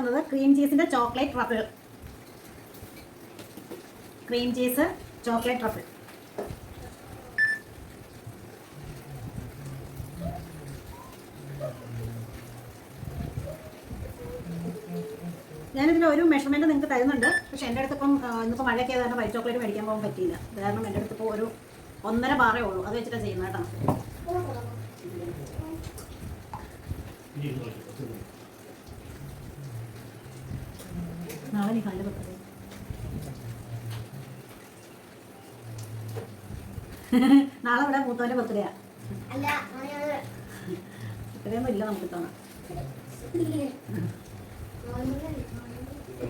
ഉണ്ടാക്കുന്നത് ക്രീം ചീസിൻ്റെ chocolate truffle. Cream cheese chocolate truffle. ഞാനിതിൽ ഒരു മെഷർമെൻറ്റ് നിങ്ങൾക്ക് തരുന്നുണ്ട്. പക്ഷേ എൻ്റെ അടുത്തിപ്പം ഇന്നിപ്പോൾ മഴയൊക്കെ ആയത് കാരണം വൈറ്റ് ചോക്ലേറ്റ് മേടിക്കാൻ പോകാൻ പറ്റിയില്ല. അത് കാരണം എൻ്റെ അടുത്തിപ്പോൾ ഒരു 1.5 ബാറേ ഉള്ളൂ. അത് വെച്ചിട്ടാണ് ചെയ്യുന്നത് കേട്ടോ. നാളെ നീ കാലിൽ വെക്കട്ടെ. നാളെ ഇവിടെ മൂത്തവൻ്റെ ബർത്ത്ഡേയാ. ഇത്രയൊന്നും ഇല്ല നമുക്ക് ഇത്തവണ.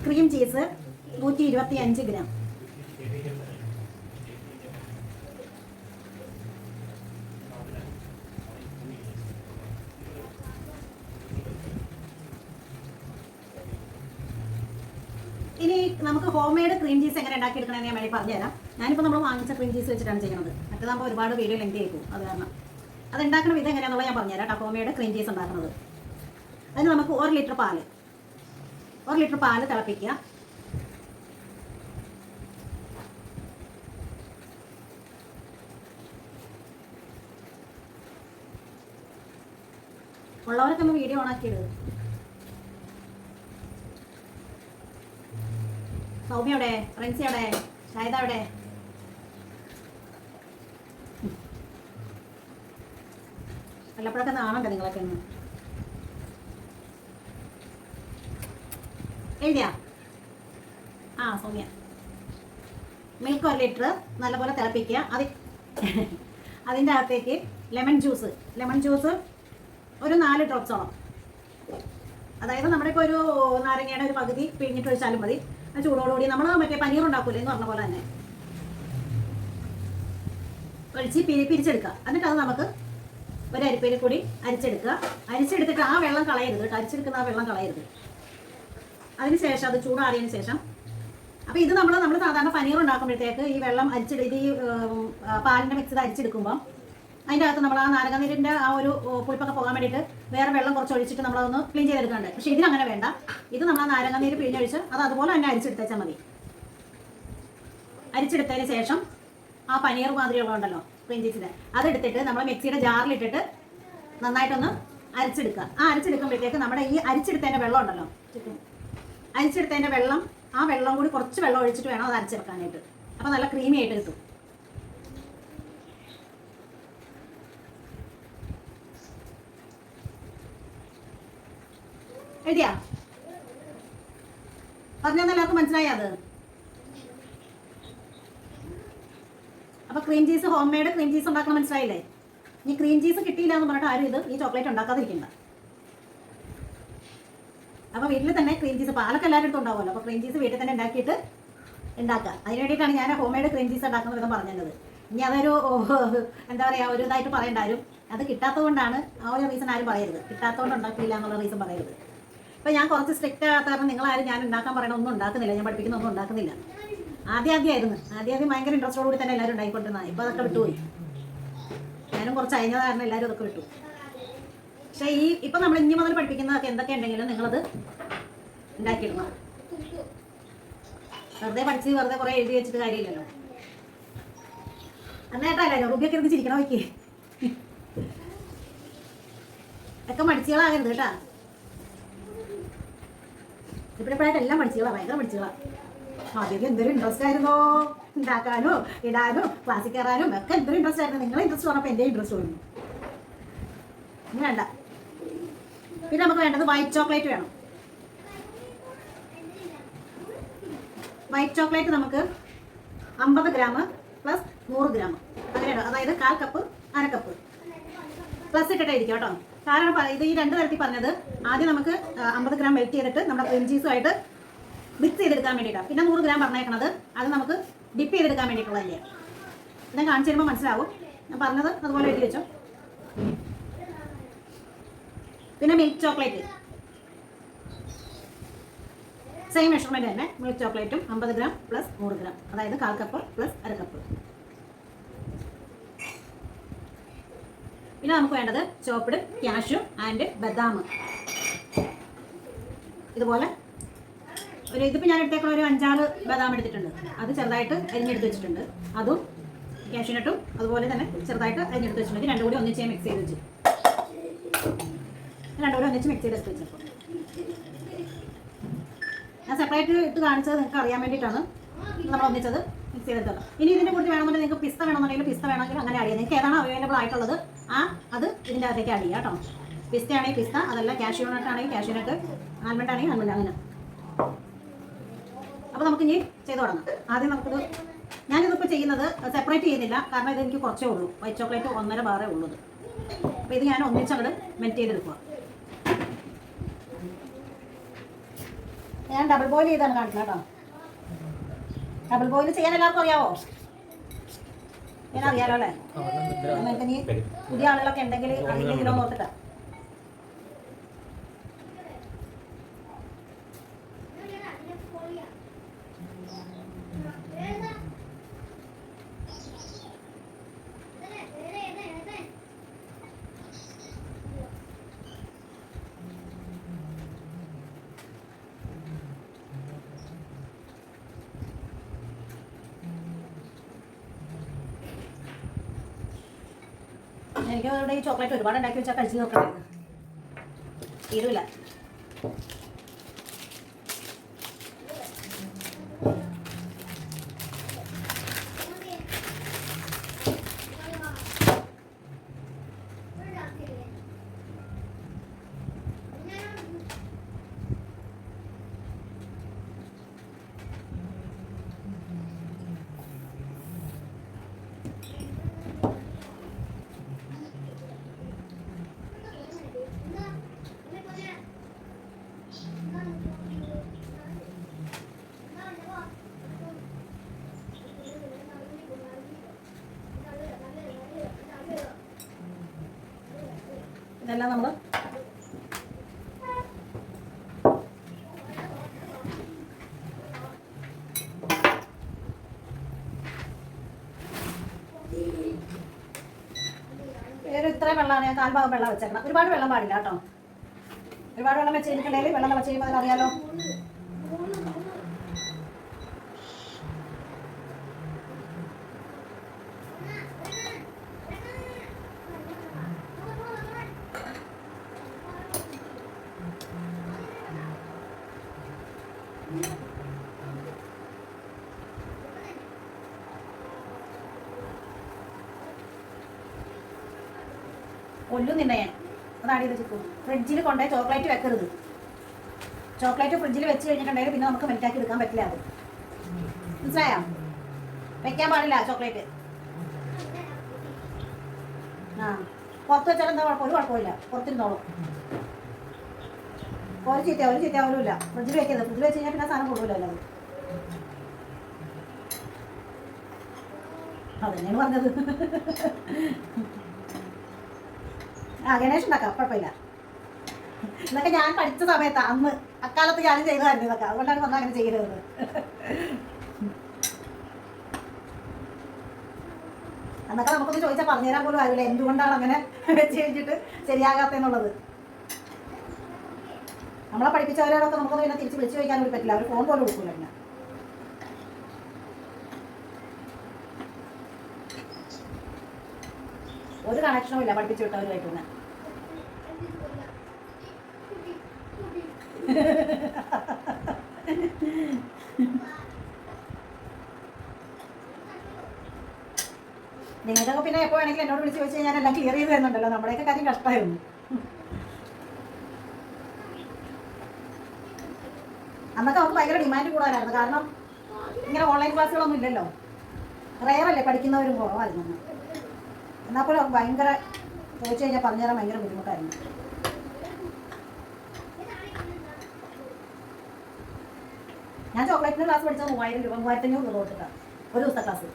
Cream cheese 125 gram. ഇനി നമുക്ക് ഹോം മെയ്ഡ് ക്രീം ചീസ് എങ്ങനെ ഉണ്ടാക്കിയെടുക്കണമെന്ന് ഞാൻ വേണ്ടി പറഞ്ഞുതരാം. ഞാനിപ്പോൾ നമ്മൾ വാങ്ങിച്ച ക്രീം ചീസ് വെച്ചിട്ടാണ് ചെയ്യുന്നത്. മറ്റേതാകുമ്പോൾ ഒരുപാട് വീഡിയോ ലെങ്തി ആയിരിക്കും. അത് കാരണം അത് ഉണ്ടാക്കുന്ന വിധം എങ്ങനെയാണെന്നുള്ളത് ഞാൻ പറഞ്ഞുതരാം കേട്ടോ. ഹോം മെയ്ഡ് ക്രീം ചീസ് ഉണ്ടാക്കുന്നത്. അതിന് നമുക്ക് 1 ലിറ്റർ പാല് തിളപ്പിക്കുക. ഉള്ളവരൊക്കെ ഒന്ന് വീഡിയോ ഓണാക്കിയിടുക. സൗമ്യ എവിടെ? ഫ്രൻസി എവിടെ? ഷാഹിദ എവിടെ? വല്ലപ്പോഴൊക്കെ കാണണ്ട നിങ്ങളൊക്കെ ഒന്ന്. എഴുതിയാ? സൗമ്യ. മിൽക്ക് 1 ലിറ്റർ നല്ലപോലെ തിളപ്പിക്കുക. അതിൻ്റെ അകത്തേക്ക് ലെമൺ ജ്യൂസ് ഒരു 4 ഡ്രോപ്സോളം. അതായത് നമ്മുടെ ഇപ്പോൾ ഒരു നാരങ്ങയുടെ ഒരു പകുതി പിഴിഞ്ഞിട്ട് ഒഴിച്ചാലും മതി. ചൂടോടുകൂടി നമ്മൾ മറ്റേ പനീർ ഉണ്ടാക്കൂലേ എന്ന് പറഞ്ഞ പോലെ തന്നെ ഒഴിച്ച് പിരിച്ചെടുക്കുക. എന്നിട്ട് അത് നമുക്ക് ഒരു അരിപ്പയിൽ കൂടി അരിച്ചെടുക്കുക. അരിച്ചെടുത്തിട്ട് ആ വെള്ളം കളയരുത്. അരിച്ചെടുക്കുന്ന ആ വെള്ളം കളയരുത്. അതിനുശേഷം അത് ചൂടാറിയതിന് ശേഷം അപ്പോൾ ഇത് നമ്മൾ സാധാരണ പനീർ ഉണ്ടാക്കുമ്പോഴത്തേക്ക് ഈ വെള്ളം ഈ പാലിൻ്റെ മിക്സ് അരിച്ചെടുക്കുമ്പോൾ അതിൻ്റെ അകത്ത് നമ്മൾ ആ നാരങ്ങനീരിൻ്റെ ആ ഒരു പുളിപ്പൊക്കെ പോകാൻ വേണ്ടിയിട്ട് വേറെ വെള്ളം കുറച്ച് ഒഴിച്ചിട്ട് നമ്മളതൊന്ന് ക്ലീൻ ചെയ്തെടുക്കാറുണ്ട്. പക്ഷേ ഇതിനങ്ങനെ വേണ്ട. ഇത് നമ്മൾ ആ നാരങ്ങനീര് പിഴിഞ്ഞൊഴിച്ച് അത് അതുപോലെ തന്നെ അരിച്ചെടുത്തേച്ചാൽ മതി. അരിച്ചെടുത്തതിന് ശേഷം ആ പനീർ മാതിരിയുള്ളതുണ്ടല്ലോ ക്രീം ചീസിൻ്റെ, അതെടുത്തിട്ട് നമ്മൾ മിക്സിയുടെ ജാറിലിട്ടിട്ട് നന്നായിട്ടൊന്ന് അരിച്ചെടുക്കുക. ആ അരിച്ചെടുക്കുമ്പോഴത്തേക്ക് നമ്മുടെ ഈ അരിച്ചെടുത്തതിൻ്റെ വെള്ളം ഉണ്ടല്ലോ, അരിച്ചെടുത്തതിൻ്റെ വെള്ളം, ആ വെള്ളം കൂടി കുറച്ച് വെള്ളം ഒഴിച്ചിട്ട് വേണം അത് അരച്ചെടുക്കാനായിട്ട്. അപ്പോൾ നല്ല ക്രീമി ആയിട്ട് കിട്ടും. എഴുതിയാ? പറഞ്ഞാൽ എല്ലാവർക്കും മനസ്സിലായി അത്? അപ്പോൾ cream cheese, home made cream cheese ഉണ്ടാക്കാൻ മനസ്സിലായില്ലേ? ഈ ക്രീം ചീസ് കിട്ടിയില്ല എന്ന് പറഞ്ഞിട്ട് ആരും ഈ ചോക്ലേറ്റ് ഉണ്ടാക്കാതിരിക്കണ്ട. അപ്പോൾ വീട്ടിൽ തന്നെ ക്രീം ചീസ്, പാലൊക്കെ എല്ലാവരും അടുത്തും ഉണ്ടാവുമല്ലോ. അപ്പോൾ ക്രീം ചീസ് വീട്ടിൽ തന്നെ ഉണ്ടാക്കിയിട്ട് ഉണ്ടാക്കുക. അതിന് വേണ്ടിയിട്ടാണ് ഞാൻ ഹോം മെയ്ഡ് ക്രീം ചീസ് ഉണ്ടാക്കുന്ന വിധം പറഞ്ഞത്. ഇനി അതൊരു എന്താ പറയുക, ഒരു ഇതായിട്ട് പറയണ്ടാരും. അത് കിട്ടാത്തതുകൊണ്ടാണ്, ആ ഒരു റീസൺ ആരും പറയരുത്. കിട്ടാത്തതുകൊണ്ട് ഉണ്ടാക്കിയില്ല എന്നുള്ള റീസൺ പറയരുത്. അപ്പോൾ ഞാൻ കുറച്ച് സ്ട്രിക്റ്റ് ആകാത്ത കാരണം നിങ്ങളാരും ഞാൻ ഉണ്ടാക്കാൻ പറയണ ഒന്നും ഉണ്ടാക്കുന്നില്ല, ഞാൻ പഠിപ്പിക്കുന്ന ഒന്നും ഉണ്ടാക്കുന്നില്ല. ആദ്യമായിരുന്നു ഭയങ്കര ഇൻട്രസ്റ്റോടുകൂടി തന്നെ എല്ലാവരും ഉണ്ടായിക്കൊണ്ടിരുന്നത്. ഇപ്പോൾ അതൊക്കെ വിട്ടുപോയി. ഞാനും കുറച്ച് അയഞ്ഞത് കാരണം എല്ലാവരും അതൊക്കെ വിട്ടു. പക്ഷേ ഇപ്പം നമ്മൾ ഇനി മുതൽ പഠിപ്പിക്കുന്നതൊക്കെ എന്തൊക്കെ ഉണ്ടെങ്കിലും നിങ്ങളത് ഉണ്ടാക്കിയിടണം. വെറുതെ കുറേ എഴുതി വെച്ചിട്ട് കാര്യമില്ലല്ലോ. അന്നേട്ടല്ലോ റുബിയൊക്കെ ഇരുന്ന് ചിരിക്കണോ വയ്ക്ക്. ഒക്കെ മടിച്ചുകളാകരുത് കേട്ടാ. ഇപ്പോഴായിട്ട് എല്ലാം പഠിച്ചുകളാണ്, ഭയങ്കര പഠിച്ചുകളാണ്. ആദ്യമൊക്കെ എന്തൊരു ഇൻട്രസ്റ്റ് ആയിരുന്നോ ഉണ്ടാക്കാനോ ഇടാനോ ക്ലാസ്സിൽ കയറാനും ഒക്കെ എന്തൊരു ഇൻട്രസ്റ്റ് ആയിരുന്നു. നിങ്ങളെ ഇൻട്രസ്റ്റ് പറഞ്ഞപ്പോൾ എൻ്റെ ഇൻട്രസ്റ്റ് തോന്നുന്നു. ഇനി വേണ്ട. പിന്നെ നമുക്ക് വേണ്ടത് വൈറ്റ് ചോക്ലേറ്റ് വേണം. വൈറ്റ് ചോക്ലേറ്റ് നമുക്ക് 50 ഗ്രാം പ്ലസ് 100 ഗ്രാം അങ്ങനെയാണ്. അതായത് 1/4 കപ്പ് 1/2 കപ്പ് പ്ലസ് ഇട്ടിട്ടായിരിക്കും കേട്ടോ. കാരണം ഇത് ഈ 2 തരത്തിൽ പറഞ്ഞത്, ആദ്യം നമുക്ക് 50 ഗ്രാം മെൽറ്റ് ചെയ്തിട്ട് നമ്മുടെ ക്രീം ചീസുമായിട്ട് മിക്സ് ചെയ്തെടുക്കാൻ വേണ്ടിയിട്ടാണ്. പിന്നെ 100 ഗ്രാം പറഞ്ഞേക്കണത് അത് നമുക്ക് ഡിപ്പ് ചെയ്തെടുക്കാൻ വേണ്ടിയിട്ടുള്ളതല്ലേ. ഞാൻ കാണിച്ചു തരുമ്പോൾ മനസ്സിലാവും. ഞാൻ പറഞ്ഞത് അതുപോലെ എഴുതി വെച്ചോ. പിന്നെ മിൽക്ക് ചോക്ലേറ്റ് സെയിം മെഷർമെൻറ്റ് തന്നെ. മിൽക്ക് ചോക്ലേറ്റും 50 ഗ്രാം പ്ലസ് 100 ഗ്രാം, അതായത് 1/4 കപ്പ് പ്ലസ് 1/2 കപ്പ്. പിന്നെ നമുക്ക് വേണ്ടത് ചോപ്പ്ഡ് കാഷ്യൂ ആൻഡ് ബദാം. ഇതുപോലെ ഇതിപ്പോൾ ഞാൻ എടുത്തേക്കുള്ള ഒരു 5-6 ബദാം എടുത്തിട്ടുണ്ട്. അത് ചെറുതായിട്ട് അരിഞ്ഞെടുത്ത് വെച്ചിട്ടുണ്ട്. അതും കാഷ്യൂനട്ടും അതുപോലെ തന്നെ ചെറുതായിട്ട് അരിഞ്ഞെടുത്ത് വെച്ചിട്ടുണ്ട്. രണ്ടും കൂടി ഒന്നിച്ച് മിക്സ് ചെയ്ത് വെച്ചു. രണ്ടും കൂടി ഒന്നിച്ച് മിക്സ് ചെയ്തെടുത്ത് വെച്ചപ്പോൾ ഞാൻ സെപ്പറേറ്റ് ഇട്ട് കാണിച്ചത് നിങ്ങൾക്ക് അറിയാൻ വേണ്ടിയിട്ടാണ് നമ്മൾ ഒന്നിച്ചത് മിക്സ് ചെയ്തെടുത്തത്. ഇനി ഇതിൻ്റെ കൂടി വേണമെന്നുണ്ടെങ്കിൽ നിങ്ങൾക്ക് പിസ്ത വേണമെന്നുണ്ടെങ്കിൽ പിസ്ത വേണമെങ്കിൽ അങ്ങനെ ആഡ് ചെയ്യാം. നിങ്ങൾക്ക് ഏതാണ് അവൈലബിൾ ആയിട്ടുള്ളത് അത് ഇതിൻ്റെ അകത്തേക്ക് ആഡ് ചെയ്യാം കേട്ടോ. പിസ്ത ആണെങ്കിൽ പിസ്ത, അതല്ല കാഷ്യൂനട്ട് ആണെങ്കിൽ കാഷ്യൂനട്ട്, ആൽമണ്ട് ആണെങ്കിൽ ആൽമണ്ട്, അങ്ങനെ. അപ്പോൾ നമുക്കിനി ചെയ്ത് തുടങ്ങാം. ആദ്യം ഞാനിതിപ്പോൾ ചെയ്യുന്നത് സെപ്പറേറ്റ് ചെയ്യുന്നില്ല, കാരണം ഇത് എനിക്ക് കുറച്ചേ ഉള്ളൂ. വൈറ്റ് ചോക്ലേറ്റ് 1.5 ബാറേ ഉള്ളത്. അപ്പോൾ ഇത് ഞാൻ ഒന്നിച്ചങ്ങോട്ട് മെൽറ്റ് ചെയ്തെടുക്കുക. ഞാൻ ഡബിൾ ബോയിൽ ചെയ്താണ് കാണിക്കുന്നത് കേട്ടോ. ഡബിൾ ബോയിൽ ചെയ്യാൻ എല്ലാവർക്കും അറിയാവോ? ഞാൻ അറിയാലോ അല്ലേ? നിങ്ങൾക്ക് ഇനി പുതിയ ആളുകളൊക്കെ ഉണ്ടെങ്കിൽ അറിയില്ലെങ്കിലോ നോക്കിട്ടാ. എനിക്ക് ഇവിടെ ഈ ചോക്ലേറ്റ് ഒരുപാട് ഉണ്ടാക്കി വെച്ചാൽ കഴിച്ച് നോക്കണ്ടേ, തീരുമില്ല. ഇതെല്ലാം നമ്മൾ ഇത്രയും വെള്ളമാണ് ഞാൻ 1/4 ഭാഗം വെള്ളം വെച്ചേക്കണം. ഒരുപാട് വെള്ളം പാടില്ല കേട്ടോ. ഒരുപാട് വെള്ളം വെച്ച് കഴിഞ്ഞിട്ടുണ്ടെങ്കിൽ വെള്ളം വെച്ച് കഴിയുമ്പോൾ അതിനറിയാലോ. കൊല്ലുന്നില്ല ഞാൻ. അതാണ് ഇത് ചിക്കു. ഫ്രിഡ്ജിൽ കൊണ്ടുപോയി ചോക്ലേറ്റ് വെക്കരുത്. ചോക്ലേറ്റ് ഫ്രിഡ്ജിൽ വെച്ച് കഴിഞ്ഞിട്ടുണ്ടെങ്കിൽ പിന്നെ നമുക്ക് മെൽറ്റാക്കി എടുക്കാൻ പറ്റില്ല. അത് മനസ്സിലായോ? വെക്കാൻ പാടില്ല ചോക്ലേറ്റ്. പുറത്ത് വെച്ചാൽ എന്താ കുഴപ്പം? ഒരു കുഴപ്പമില്ല, പുറത്തിരുന്നോളും. ഒരു ചീത്തയാവലുമില്ല. ഫ്രിഡ്ജിൽ വെക്കരുത്. ഫ്രിഡ്ജിൽ വെച്ച് കഴിഞ്ഞാൽ പിന്നെ സാധനം കൊടുക്കില്ലല്ലോ. അതന്നെയാണ് പറഞ്ഞത്. ഗണേഷ് ഉണ്ടാക്കാം, കുഴപ്പമില്ല. ഇതൊക്കെ ഞാൻ പഠിച്ച സമയത്താണ്, അന്ന് അക്കാലത്ത് ഞാനും ചെയ്തതായിരുന്നു ഇതൊക്കെ. അതുകൊണ്ടാണ് പറഞ്ഞാൽ അങ്ങനെ ചെയ്യരുത്. എന്നൊക്കെ നമുക്കൊന്ന് ചോദിച്ചാൽ പറഞ്ഞുതരാൻ പോലും ആവില്ല എന്തുകൊണ്ടാണ് അങ്ങനെ വെച്ച് കഴിഞ്ഞിട്ട് ശരിയാകാത്തെന്നുള്ളത്. നമ്മളെ പഠിപ്പിച്ചവരോടൊക്കെ നമുക്കൊന്നും പിന്നെ തിരിച്ച് വിളിച്ചു ചോദിക്കാൻ കൂടി പറ്റില്ല. അവർ ഫോൺ പോലും കൊടുക്കില്ല. പിന്നെ ഒരു കണക്ഷനും ഇല്ല പഠിപ്പിച്ചു വിട്ടവരുമായിട്ട്. പിന്നെ നിങ്ങൾക്കൊക്കെ പിന്നെ എപ്പോൾ വേണമെങ്കിലും എന്നോട് വിളിച്ച് ചോദിച്ചു കഴിഞ്ഞാൽ എല്ലാം ക്ലിയർ ചെയ്ത് തരുന്നുണ്ടല്ലോ. നമ്മുടെയൊക്കെ കാര്യം കഷ്ടമായിരുന്നു. അന്നൊക്കെ നമുക്ക് ഭയങ്കര ഡിമാൻഡ് കൂടുതലായിരുന്നു. കാരണം ഇങ്ങനെ ഓൺലൈൻ ക്ലാസ്സുകളൊന്നും ഇല്ലല്ലോ. റെയറല്ലേ, പഠിക്കുന്നവരും കുറവായിരുന്നു. എന്നാൽ പോലും ഭയങ്കര ചോദിച്ചു കഴിഞ്ഞാൽ പറഞ്ഞുതരാൻ ഭയങ്കര ബുദ്ധിമുട്ടായിരുന്നു. ഞാൻ ചോക്ലേറ്റിന് ക്ലാസ് പഠിച്ചത് 3000 രൂപ, 3500 രൂപ കൊടുത്തിട്ടാണ് ഒരു ദിവസത്തെ ക്ലാസ്.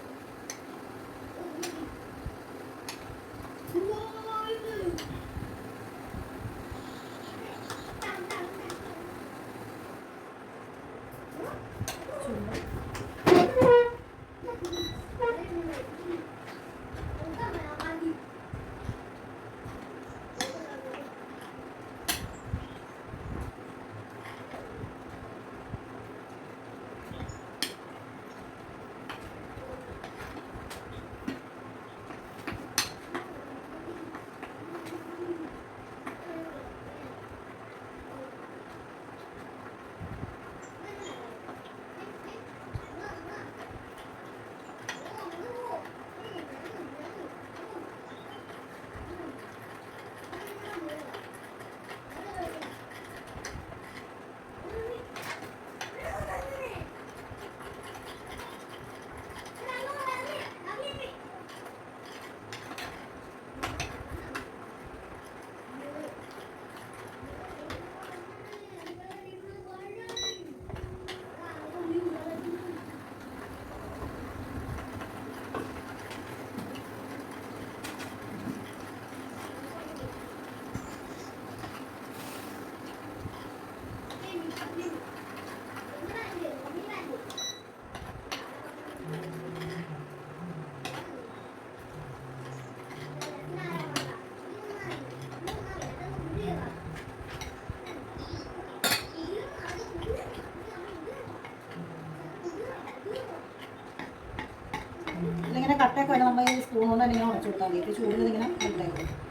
കട്ടയൊക്കെ വരെ നമ്മൾ ഈ സ്പൂൺ കൊണ്ട് തന്നെ ഇങ്ങനെ ഉടച്ചു കൊടുത്താൽ മതി. ചൂടിൽ ഇങ്ങനെ ഉണ്ടായിരിക്കും.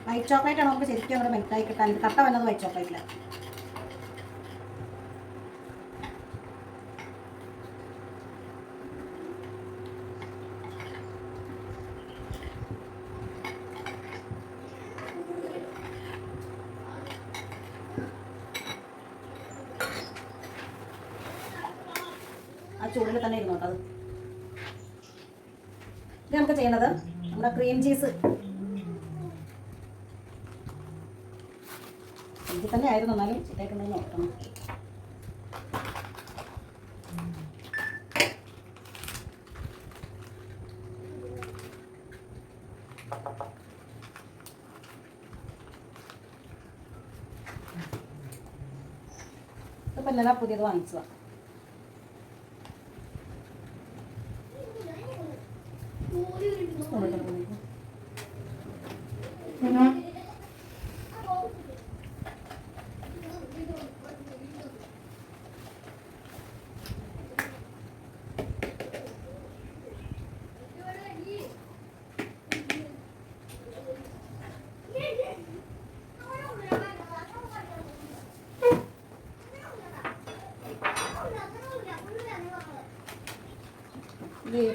വൈറ്റ് ചോക്ലേറ്റ് ആണ് നമുക്ക് ശരിക്കും നമ്മുടെ മെൽറ്റായി കിട്ടാൻ. ഇത് കട്ട വന്നത് വൈറ്റ് ചോക്ലേറ്റിലാണ്. ആ ചൂടിൽ തന്നെ ഇരുന്നോട്ടോ. അത് ഇത് നമുക്ക് ചെയ്യണത് നമ്മുടെ ക്രീം ചീസ് ഇതിൽ തന്നെ ആയിരുന്നു, എന്നാലും ചിട്ടായിട്ടുണ്ടെന്ന് നോക്കണം. ഇതിപ്പോൾ ഇന്നലെ പുതിയത് വാങ്ങിച്ചതാണ്.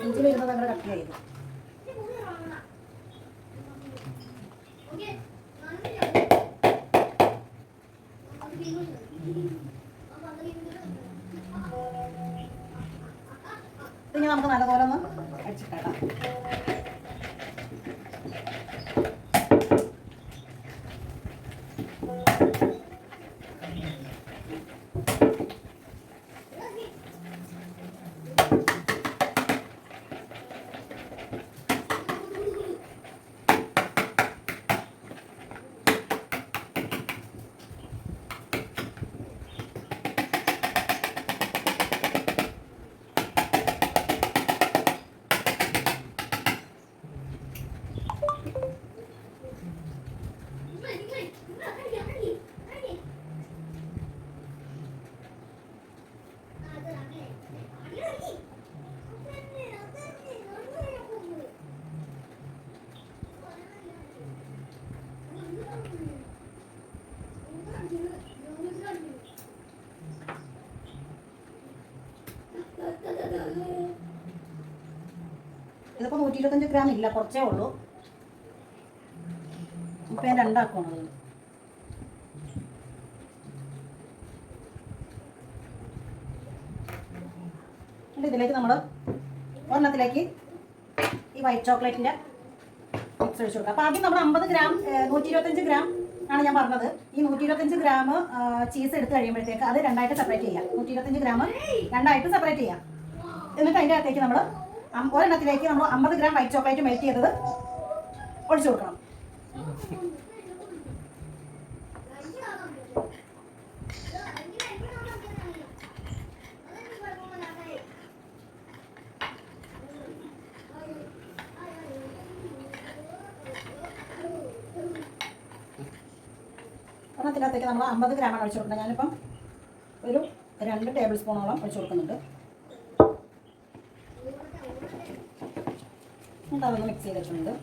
ഇഞ്ചി വരുന്നത് അങ്ങനെ കട്ട് ചെയ്തു. ഇനി നമുക്ക് നല്ലപോലെ ഒന്ന് അടിച്ചിട്ടാം. ഇതിപ്പോൾ 125 ഗ്രാം ഇല്ല, കുറച്ചേ ഉള്ളൂ. ഇപ്പം ഞാൻ രണ്ടാക്കണത്. ഇതിലേക്ക് നമ്മൾ ഒരെണ്ണത്തിലേക്ക് ഈ വൈറ്റ് ചോക്ലേറ്റിൻ്റെ മിക്സ് ഒഴിച്ചു കൊടുക്കുക. അപ്പോൾ ആദ്യം നമ്മൾ 50 ഗ്രാം 125 ഗ്രാം ആണ് ഞാൻ പറഞ്ഞത്. ഈ 125 ഗ്രാം ചീസ് എടുത്ത് കഴിയുമ്പോഴത്തേക്ക് അത് രണ്ടായിട്ട് സെപ്പറേറ്റ് ചെയ്യാം. 125 ഗ്രാം രണ്ടായിട്ട് സെപ്പറേറ്റ് ചെയ്യാം. എന്നിട്ട് അതിൻ്റെ അകത്തേക്ക് നമ്മൾ ഒരെണ്ണത്തിലേക്ക് നമ്മൾ 50 ഗ്രാം വൈറ്റ് ചോക്ലേറ്റ് മെൽറ്റ് ചെയ്തത് ഒഴിച്ചു കൊടുക്കണം. ഒരെണ്ണത്തിനകത്തേക്ക് നമ്മൾ 50 ഗ്രാമാണ് ഒഴിച്ചു കൊടുക്കുന്നത്. ഞാനിപ്പം ഒരു 2 ടേബിൾ സ്പൂണോളം ഒഴിച്ചു കൊടുക്കുന്നുണ്ട്. എന്നിട്ട് അതൊന്ന് മിക്സ് ചെയ്തിട്ടുണ്ട്.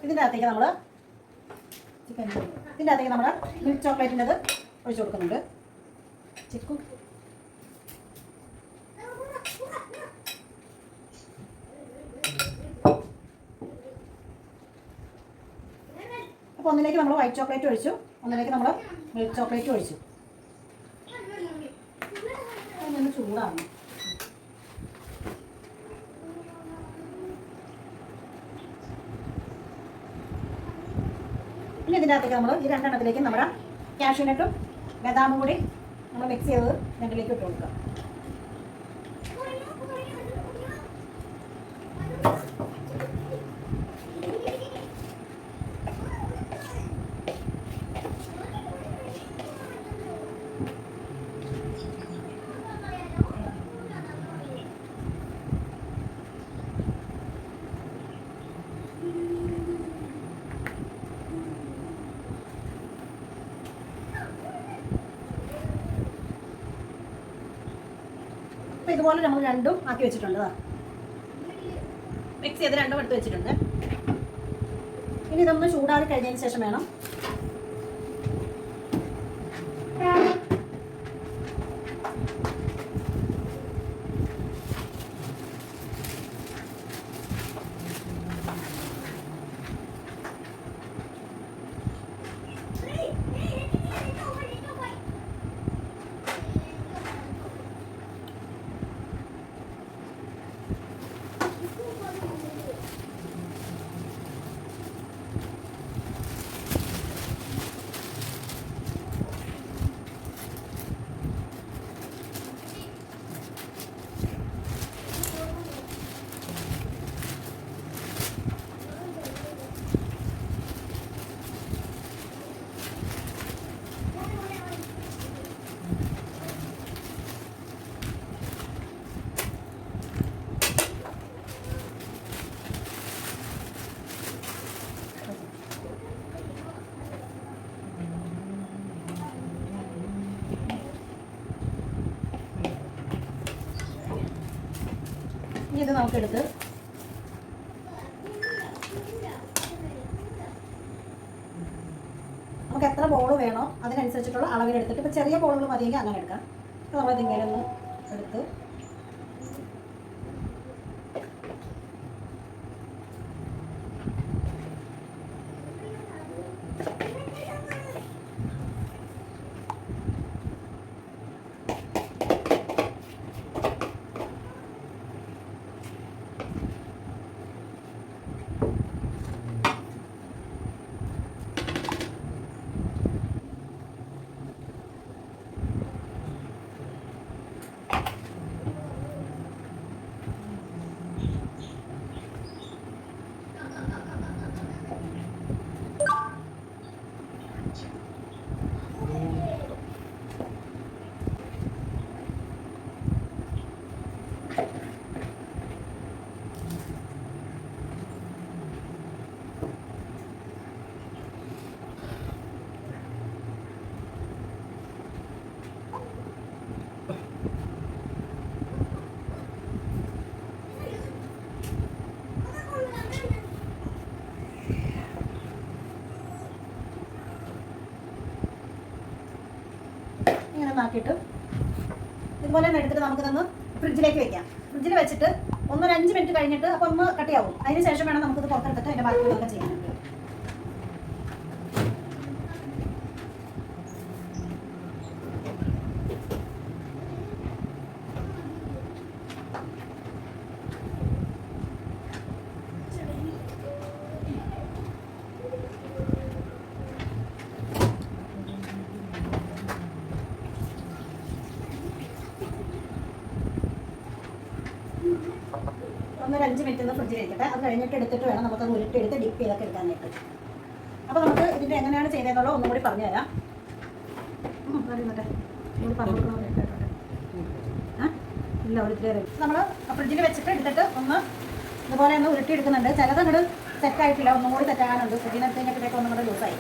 ഇതിൻ്റെ അകത്തേക്ക് നമ്മൾ മിൽക്ക് ചോക്ലേറ്റിൻ്റെത് ഒഴിച്ചു കൊടുക്കുന്നുണ്ട്. ചിക്കു അപ്പോൾ ഒന്നിലേക്ക് നമ്മൾ വൈറ്റ് ചോക്ലേറ്റ് ഒഴിച്ചു, ഒന്നിലേക്ക് നമ്മൾ മിൽക്ക് ചോക്ലേറ്റ് ഒഴിച്ചു. അതിനൊന്ന് ചൂടാണ്. ഇനി ഇതിൻ്റെ അകത്തേക്ക് നമ്മൾ ഈ രണ്ടെണ്ണത്തിലേക്ക് നമ്മുടെ കാഷ്യൂനട്ടും ബദാമും കൂടി നമ്മൾ മിക്സ് ചെയ്ത് രണ്ടിലേക്ക് ഇട്ട് കൊടുക്കുക. അപ്പോൾ ഇതുപോലെ നമ്മൾ രണ്ടും ആക്കി വെച്ചിട്ടുണ്ട്. മിക്സ് ചെയ്ത് രണ്ടും എടുത്ത് വെച്ചിട്ടുണ്ട്. ഇനി ഇതൊന്ന് ചൂടാറി കഴിഞ്ഞതിന് ശേഷം വേണം ഇത് നമുക്കെടുത്ത് നമുക്ക് എത്ര ബോൾ വേണോ അതിനനുസരിച്ചിട്ടുള്ള അളവിലെടുത്തിട്ട് ഇപ്പോൾ ചെറിയ ബോളുകൾ മതിയെങ്കിൽ അങ്ങനെ എടുക്കാം. അപ്പോൾ നമ്മളിതിങ്ങനെ ഒന്ന് എടുത്ത് ആക്കിയിട്ട് ഇതുപോലെ തന്നെ എടുത്തിട്ട് നമുക്കിതൊന്ന് ഫ്രിഡ്ജിലേക്ക് വെക്കാം. ഫ്രിഡ്ജിൽ വെച്ചിട്ട് ഒരു 5 മിനിറ്റ് കഴിഞ്ഞിട്ട് അപ്പോൾ ഒന്ന് കട്ടിയാവും. അതിന് ശേഷം വേണം നമുക്കിത് പുറത്തെടുത്തിട്ട് അതിൻ്റെ ബാക്കിയുള്ളതൊക്കെ ചെയ്യാനായിട്ട്. ഒന്നൊരു 5 മിനിറ്റ് ഒന്ന് ഫ്രിഡ്ജിൽ ഇരിക്കട്ടെ. അത് കഴിഞ്ഞിട്ട് എടുത്തിട്ട് വേണം നമുക്കത് ഉരുട്ടെടുത്ത് ഡിപ്പ് ചെയ്തൊക്കെ എടുക്കാനായിട്ട്. അപ്പോൾ നമുക്ക് ഇതിൻ്റെ എങ്ങനെയാണ് ചെയ്തതെന്നുള്ളത് ഒന്നും കൂടി പറഞ്ഞു തരാം. ഇല്ല ഒരിക്കലും നമ്മൾ ഫ്രിഡ്ജിൽ വെച്ചിട്ട് എടുത്തിട്ട് ഒന്ന് ഇതുപോലെ ഒന്ന് ഉരുട്ടിയെടുക്കുന്നുണ്ട്. ചിലത് അങ്ങോട്ട് സെറ്റായിട്ടില്ല, ഒന്നും കൂടി സെറ്റാകാനുണ്ട്. ഫ്രിഡ്ജിനകത്ത് കഴിഞ്ഞിട്ടൊക്കെ ഒന്നും കൂടെ ലൂസായി.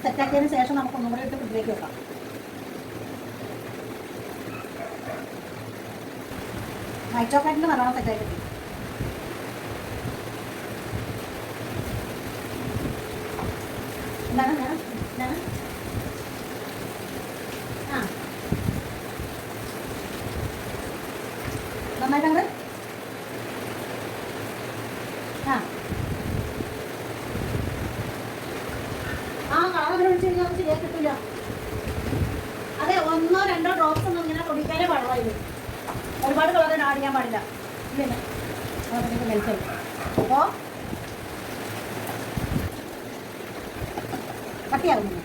സെറ്റാക്കിയതിന് ശേഷം നമുക്ക് ഒന്നും കൂടി ഇട്ട് ഫ്രിഡ്ജിലേക്ക് വെക്കാം. വൈറ്റ് ചോക്ലേറ്റിൻ്റെ നല്ലോണം സെറ്റായി കിട്ടി. എന്താണ് ഞാൻ ആ നന്നായിട്ടങ്ങട് കളർ ഒഴിച്ച് കഴിഞ്ഞാൽ ശരിയായി കിട്ടില്ല. അതെ, 1-2 ഡ്രോപ്സ് ഒന്നും ഇങ്ങനെ പൊടിക്കാനേ പാടുള്ളൂ. ഒരുപാട് കളർ ആഡ് ചെയ്യാൻ പാടില്ല. ഇല്ല മെൽറ്റായി. അപ്പോൾ കട്ടിയാകുന്നു.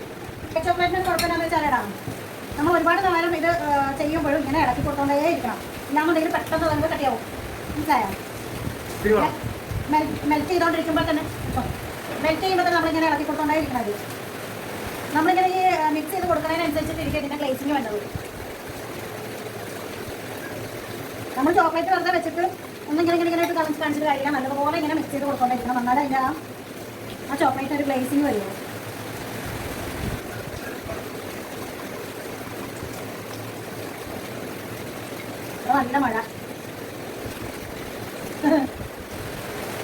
ചോക്ലേറ്റിന് കുഴപ്പമില്ലാന്ന് വെച്ചാൽ ഇടാം. നമ്മൾ ഒരുപാട് നേരം ഇത് ചെയ്യുമ്പോഴും ഇങ്ങനെ ഇടയ്ക്ക് കൊടുത്തോണ്ടേ ഇരിക്കണം. ഇല്ലാന്നുണ്ടെങ്കിൽ പെട്ടെന്ന് നമുക്ക് കട്ടിയാവും. മനസ്സിലായോ? മെൽറ്റ് ചെയ്തുകൊണ്ടിരിക്കുമ്പോൾ തന്നെ നമ്മളിങ്ങനെ ഇളക്കി കൊടുത്തോണ്ടേ ഇരിക്കണത്. നമ്മളിങ്ങനെ ഈ മിക്സ് ചെയ്ത് കൊടുക്കുന്നതിനനുസരിച്ചിട്ട് ഇരിക്കും ഇതിൻ്റെ ഗ്ലേസിങ് വേണ്ടത്. നമ്മൾ ചോക്ലേറ്റ് വെറുതെ വെച്ചിട്ട് ഒന്നിങ്ങനെ ഇങ്ങനെ ഇട്ട് കാണിച്ചിട്ട് കഴിയാം. നല്ലതുപോലെ ഇങ്ങനെ മിക്സ് ചെയ്ത് കൊടുത്തോണ്ടിരിക്കണം. എന്നാലും അതിൻ്റെ ആ ചോക്ലേറ്റ് ഒരു ഗ്ലേസിങ് വരുമോ. നല്ല മഴ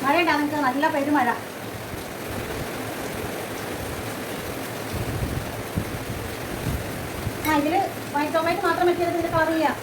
മഴയുണ്ടാകും. നിങ്ങൾക്ക് നല്ല പെരുമഴ. ഇതിൽ വൈറ്റ് ചോക്ലേറ്റ് മാത്രം പറ്റിയത് ഇതിൽ കളർ ചെയ്യാം.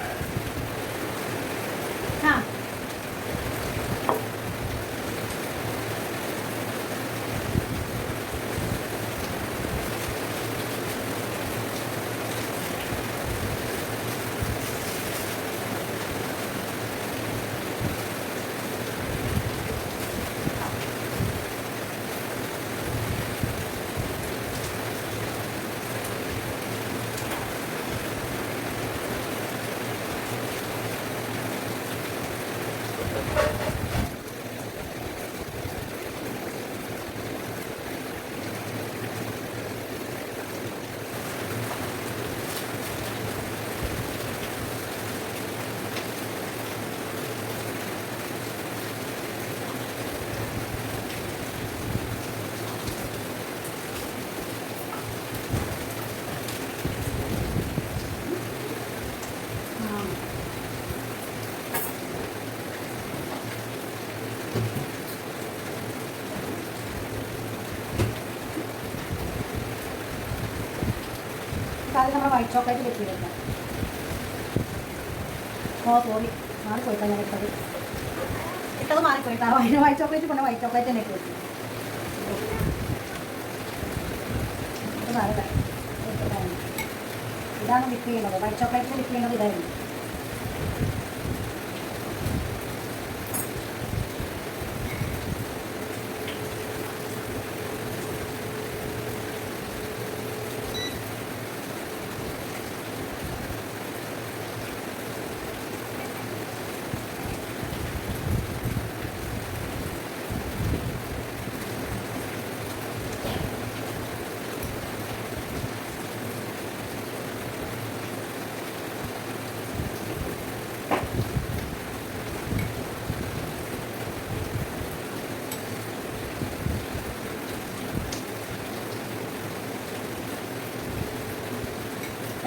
ആദ്യം നമ്മൾ വൈറ്റ് ചോക്ലേറ്റ് വെച്ചിരുന്നു. സോറി മാറിപ്പോയിട്ടാണ് ഞാൻ ഇട്ടത് മാറിപ്പോയിട്ടാ. വൈറ്റ് ചോക്ലേറ്റ് കൊണ്ട് വൈറ്റ് ചോക്ലേറ്റ് തന്നെ ഇട്ട് വെച്ചു. ഇതാണ് വിപ്പ് ചെയ്യുന്നത്. വൈറ്റ് ചോക്ലേറ്റിൽ വിപ്പ് ചെയ്യുന്നത് ഇതായിരുന്നു.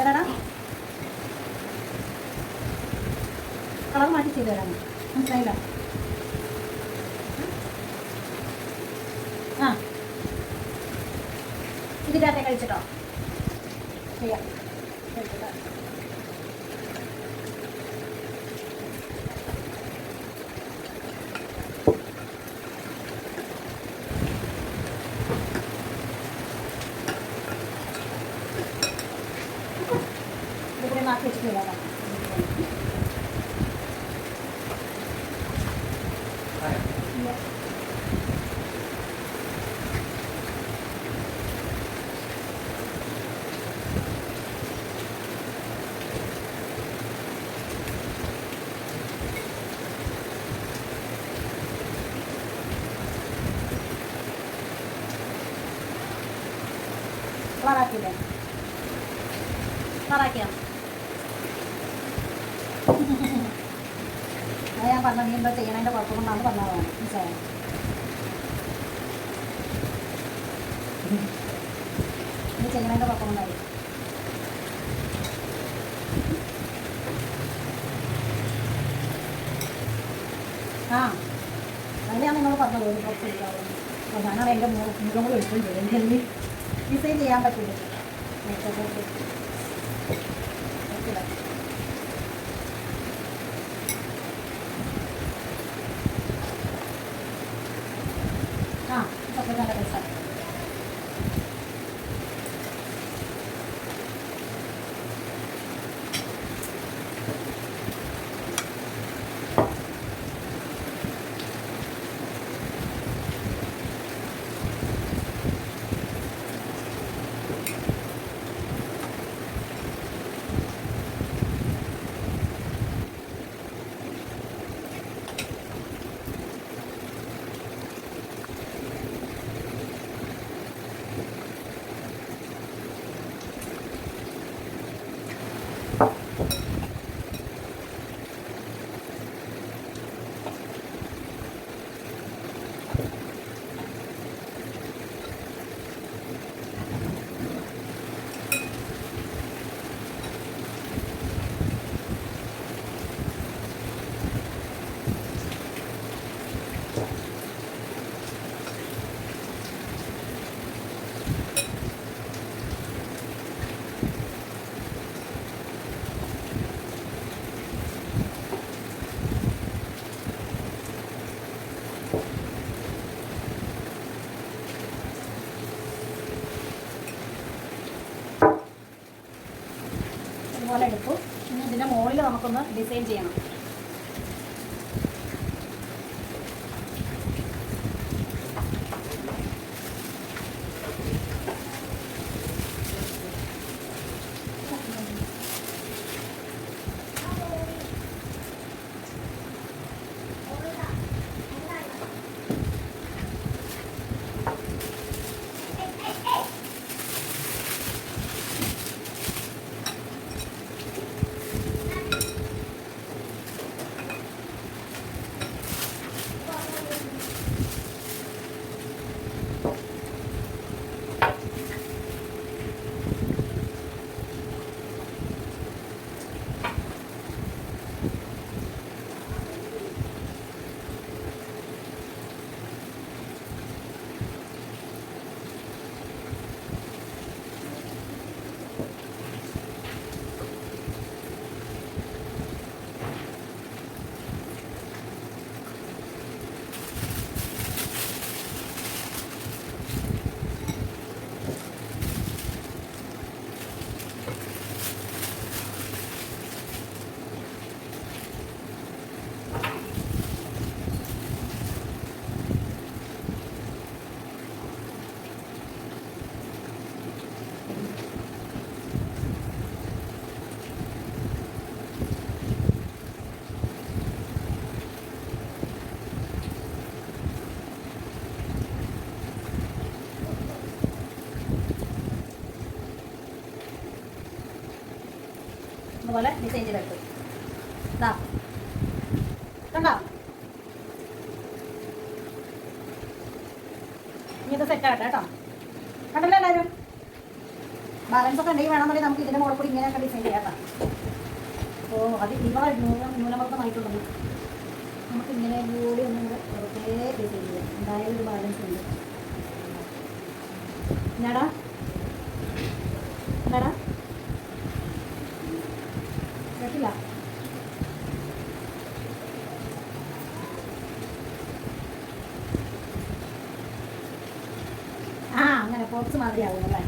ഏതാടാ കളർ മാറ്റി ചെയ്ത് തരാം. മനസ്സിലായില്ല? ആ ഇതിൻ്റെ അകത്തെ കഴിച്ചിട്ടോ ചെയ്യാം. കഴിച്ചിട്ടോ ഇതിവിടെ മാറ്റി വെച്ചിട്ടില്ല. കളറാക്കിയില്ലേ? കളറാക്കിയോ? അത് ഞാൻ പറഞ്ഞ നീ എന്താ ചെയ്യണതിൻ്റെ കുഴപ്പമൊന്നാണ് പറഞ്ഞതാണ്. മനസ്സിലായോ? നീ ചെയ്യണതിൻ്റെ കുഴപ്പമൊന്നായി. ആ അത് ഞാൻ നിങ്ങളോട് പറഞ്ഞത് ഒരു കുറച്ച് എടുക്കാവുള്ളൂ. അപ്പോൾ ഞാനാണ് എൻ്റെ മുഖം കൂടി എടുക്കുകയും ചെയ്യും. എനിക്ക് ഡിസൈൻ ചെയ്യാൻ പറ്റില്ല. ആ ഇതൊക്കെ നല്ല പൈസ. ഇതുപോലെ എടുത്തു. ഇനി ഇതിൻ്റെ മുകളിൽ നമുക്കൊന്ന് ഡിസൈൻ ചെയ്യണം. അതുപോലെ ഡിസൈൻ ചെയ്തെടുത്തു. ഇതാ കണ്ടോ? ഇനി ഇത് സെറ്റ് ആകട്ടെ കേട്ടോ. കണ്ടല്ലോ എല്ലാവരും? ബാലൻസ് ഒക്കെ ഉണ്ടെങ്കിൽ വേണമെന്നുണ്ടെങ്കിൽ നമുക്ക് ഇതിൻ്റെ മുകളിൽ കൂടി ഇങ്ങനെയൊക്കെ ഡിസൈൻ ചെയ്യാം കേട്ടോ. അപ്പോൾ അത് ഇവിടെ ന്യൂനമർദ്ദമായിട്ടുള്ളത് നമുക്ക് ഇങ്ങനെ കൂടി ഒന്നും കൂടെ വെറുതെ ഡിസൈൻ ചെയ്യാം. എന്തായാലും ഒരു ബാലൻസ് ഉണ്ട്. എന്നാടാ എന്താടാ കേട്ടില്ല? ആ അങ്ങനെ ബോക്സ് മാതിരി ആവും അല്ലേ?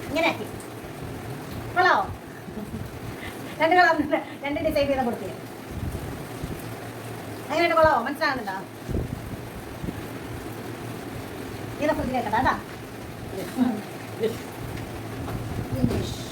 ഇങ്ങനെ ആക്കി കൊള്ളാവോ? രണ്ട് ഡിസൈൻ ചെയ്ത കൊടുത്തില്ല. അങ്ങനെയായിട്ട് കൊള്ളാവോ? മനസ്സിലാകുന്നുണ്ടോ? ഇതൊക്കെ ഫ്രിഡ്ജിൽ വെക്കട്ടെ കേട്ടോ. Finish.